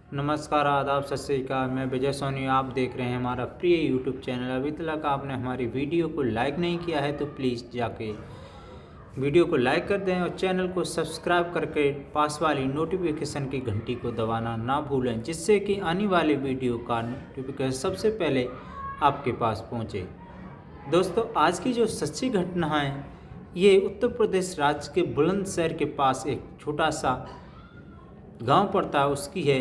नमस्कार, आदाब, सत श्री अकाल। मैं विजय सोनी। आप देख रहे हैं हमारा प्रिय यूट्यूब चैनल। अभी तक आपने हमारी वीडियो को लाइक नहीं किया है तो प्लीज़ जाके वीडियो को लाइक कर दें और चैनल को सब्सक्राइब करके पास वाली नोटिफिकेशन की घंटी को दबाना ना भूलें, जिससे कि आने वाले वीडियो का नोटिफिकेशन सबसे पहले आपके पास पहुँचे। दोस्तों, आज की जो सच्ची घटना है ये उत्तर प्रदेश राज्य के बुलंदशहर के पास एक छोटा सा गांव पड़ता है उसकी है।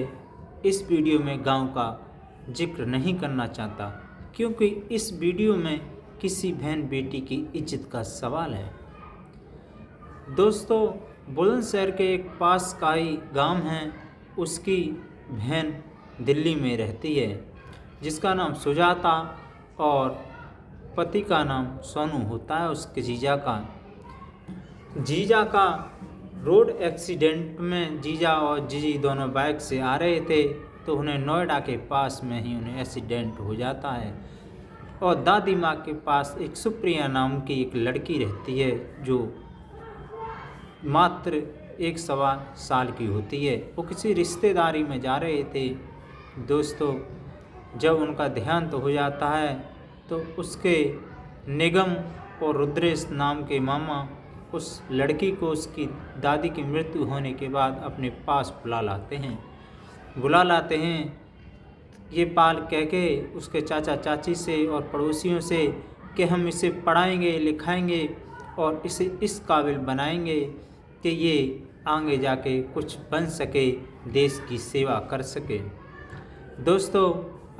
इस वीडियो में गांव का जिक्र नहीं करना चाहता, क्योंकि इस वीडियो में किसी बहन बेटी की इज्जत का सवाल है। दोस्तों, बुलंदशहर के एक पास का ही गांव है, उसकी बहन दिल्ली में रहती है, जिसका नाम सुजाता और पति का नाम सोनू होता है। उसके जीजा का रोड एक्सीडेंट में जीजा और जीजी दोनों बाइक से आ रहे थे तो उन्हें नोएडा के पास में ही उन्हें एक्सीडेंट हो जाता है। और दादी माँ के पास एक सुप्रिया नाम की एक लड़की रहती है जो मात्र 1.25 साल की होती है। वो किसी रिश्तेदारी में जा रहे थे। दोस्तों, जब उनका देहांत हो जाता है तो उसके निगम और रुद्रेश नाम के मामा उस लड़की को उसकी दादी की मृत्यु होने के बाद अपने पास बुला लाते हैं। ये पाल कह के उसके चाचा चाची से और पड़ोसियों से कि हम इसे पढ़ाएंगे लिखाएंगे और इसे इस काबिल बनाएंगे कि ये आगे जाके कुछ बन सके, देश की सेवा कर सके। दोस्तों,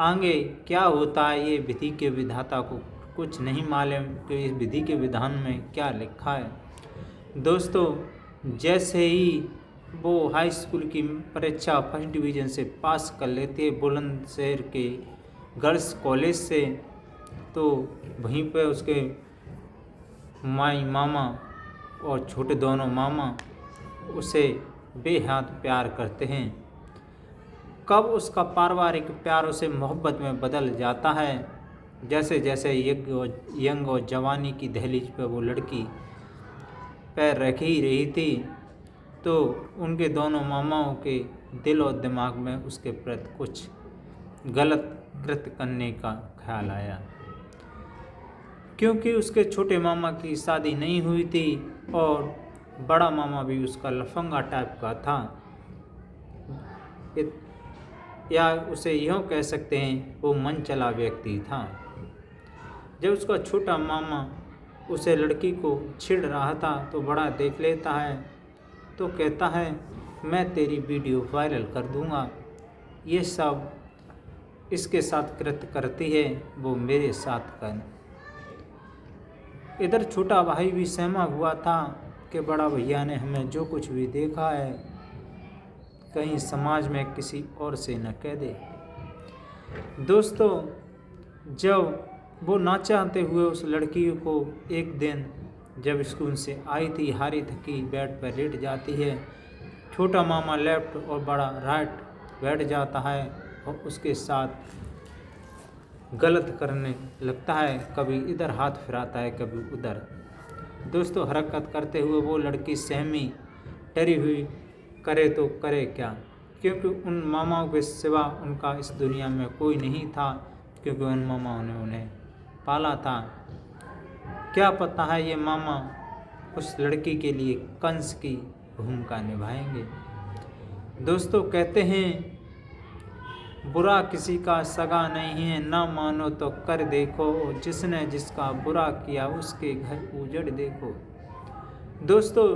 आगे क्या होता है ये विधि के विधाता को कुछ नहीं मालूम कि इस विधि के विधान में क्या लिखा है। दोस्तों, जैसे ही वो हाई स्कूल की परीक्षा फर्स्ट डिवीज़न से पास कर लेती है बुलंदशहर के गर्ल्स कॉलेज से, तो वहीं पे उसके माई मामा और छोटे दोनों मामा उसे बेहद प्यार करते हैं। कब उसका पारिवारिक प्यार उसे मोहब्बत में बदल जाता है। जैसे जैसे यंग और जवानी की दहलीज पर वो लड़की पैर रख ही रही थी तो उनके दोनों मामाओं के दिल और दिमाग में उसके प्रति कुछ गलत कृत्य करने का ख्याल आया, क्योंकि उसके छोटे मामा की शादी नहीं हुई थी और बड़ा मामा भी उसका लफंगा टाइप का था, या उसे यूँ कह सकते हैं वो मन चला व्यक्ति था। जब उसका छोटा मामा उसे लड़की को छेड़ रहा था तो बड़ा देख लेता है तो कहता है मैं तेरी वीडियो वायरल कर दूंगा। ये सब इसके साथ कृत्य करती है, वो मेरे साथ कर। इधर छोटा भाई भी सहमा हुआ था कि बड़ा भैया ने हमें जो कुछ भी देखा है कहीं समाज में किसी और से न कह दे। दोस्तों, जब वो ना चाहते हुए उस लड़की को एक दिन जब स्कूल से आई थी हारी थकी बेड पर लेट जाती है, छोटा मामा लेफ्ट और बड़ा राइट बैठ जाता है और उसके साथ गलत करने लगता है। कभी इधर हाथ फिराता है कभी उधर। दोस्तों, हरकत करते हुए वो लड़की सहमी डरी हुई करे तो करे क्या, क्योंकि उन मामाओं के सिवा उनका इस दुनिया में कोई नहीं था, क्योंकि उन मामाओं ने उन्हें पाला था। क्या पता है ये मामा उस लड़की के लिए कंस की भूमिका निभाएंगे। दोस्तों, कहते हैं बुरा किसी का सगा नहीं है, ना मानो तो कर देखो, जिसने जिसका बुरा किया उसके घर उजड़ देखो। दोस्तों,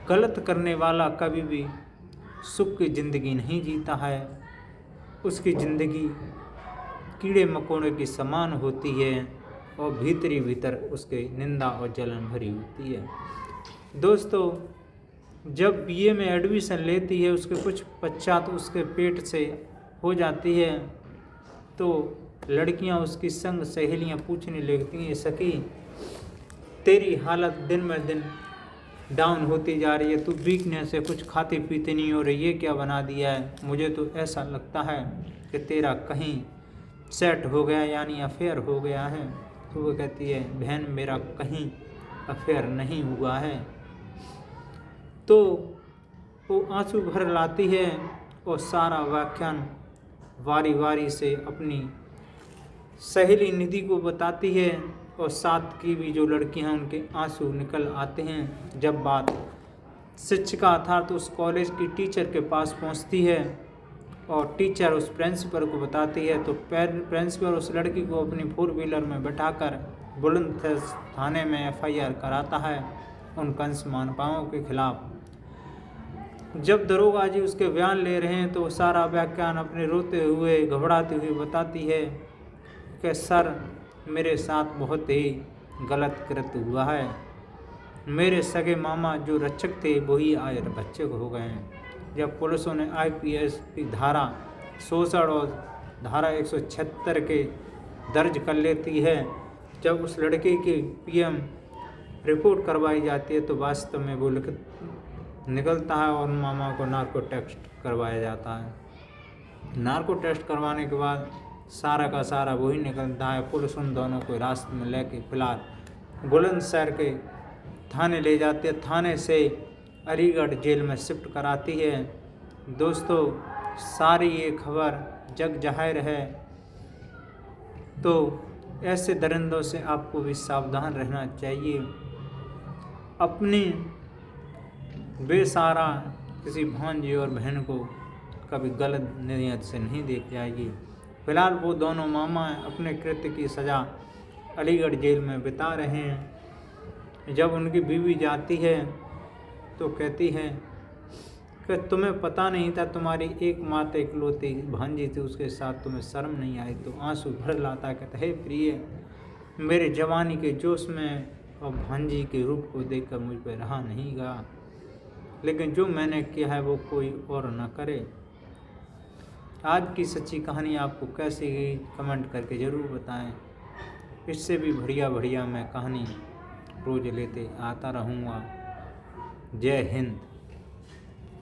गलत करने वाला कभी भी सुख की ज़िंदगी नहीं जीता है। उसकी ज़िंदगी कीड़े मकोड़े की समान होती है और भीतर उसके निंदा और जलन भरी होती है। दोस्तों, जब बीए में एडमिशन लेती है उसके कुछ पश्चात उसके पेट से हो जाती है तो लड़कियां उसकी संग सहेलियां पूछने लगती हैं, सखी तेरी हालत दिन में दिन डाउन होती जा रही है, तू वीकनेस है, कुछ खाती पीती नहीं हो रही, ये क्या बना दिया है। मुझे तो ऐसा लगता है कि तेरा कहीं सेट हो गया यानी अफेयर हो गया है। तो वो कहती है बहन मेरा कहीं अफेयर नहीं हुआ है। तो वो आंसू भर लाती है और सारा व्याख्यान वारी वारी से अपनी सहेली निधि को बताती है और साथ की भी जो लड़कियां हैं उनके आंसू निकल आते हैं। जब बात शिक्षिका अर्थात उस कॉलेज की टीचर के पास पहुंचती है और टीचर उस प्रिंसिपल को बताती है तो प्रिंसिपल उस लड़की को अपनी 4 व्हीलर में बैठाकर बुलंदशहर थाने में FIR कराता है उन कंस मानपाओं के खिलाफ। जब दरोगा जी उसके बयान ले रहे हैं तो सारा व्याख्यान अपने रोते हुए घबराते हुए बताती है कि सर मेरे साथ बहुत ही गलत कृत्य हुआ है। मेरे सगे मामा जो रक्षक थे वही आज बच्चे हो गए हैं। जब पुलिसों ने IPS की धारा शोषण और धारा 176 के दर्ज कर लेती है, जब उस लड़के की PM रिपोर्ट करवाई जाती है तो वास्तव में वो लिखित निकलता है और मामा को नार्को टेस्ट करवाया जाता है। नार्को टेस्ट करवाने के बाद सारा का सारा वही निकलता है। पुलिस उन दोनों को रास्ते में लेके फिलहाल बुलंदशहर के थाने ले जाते हैं, थाने से अलीगढ़ जेल में शिफ्ट कराती है। दोस्तों सारी ये खबर जग जाहिर है, तो ऐसे दरिंदों से आपको भी सावधान रहना चाहिए। अपनी बेसहारा किसी भांजी और बहन को कभी गलत नीयत से नहीं देख जाइए। फिलहाल वो दोनों मामा अपने कृत्य की सज़ा अलीगढ़ जेल में बिता रहे हैं। जब उनकी बीवी जाती है तो कहती है कि तुम्हें पता नहीं था, तुम्हारी एकमात्र इकलौती भांजी थी, उसके साथ तुम्हें शर्म नहीं आई। तो आंसू भर लाता कहता है, प्रिय मेरे जवानी के जोश में और भांजी के रूप को देखकर मुझ पर रहा नहीं गया, लेकिन जो मैंने किया है वो कोई और न करे। आज की सच्ची कहानी आपको कैसी गई कमेंट करके ज़रूर बताएं। इससे भी बढ़िया मैं कहानी रोज़ लेते आता रहूँगा। जय हिंद।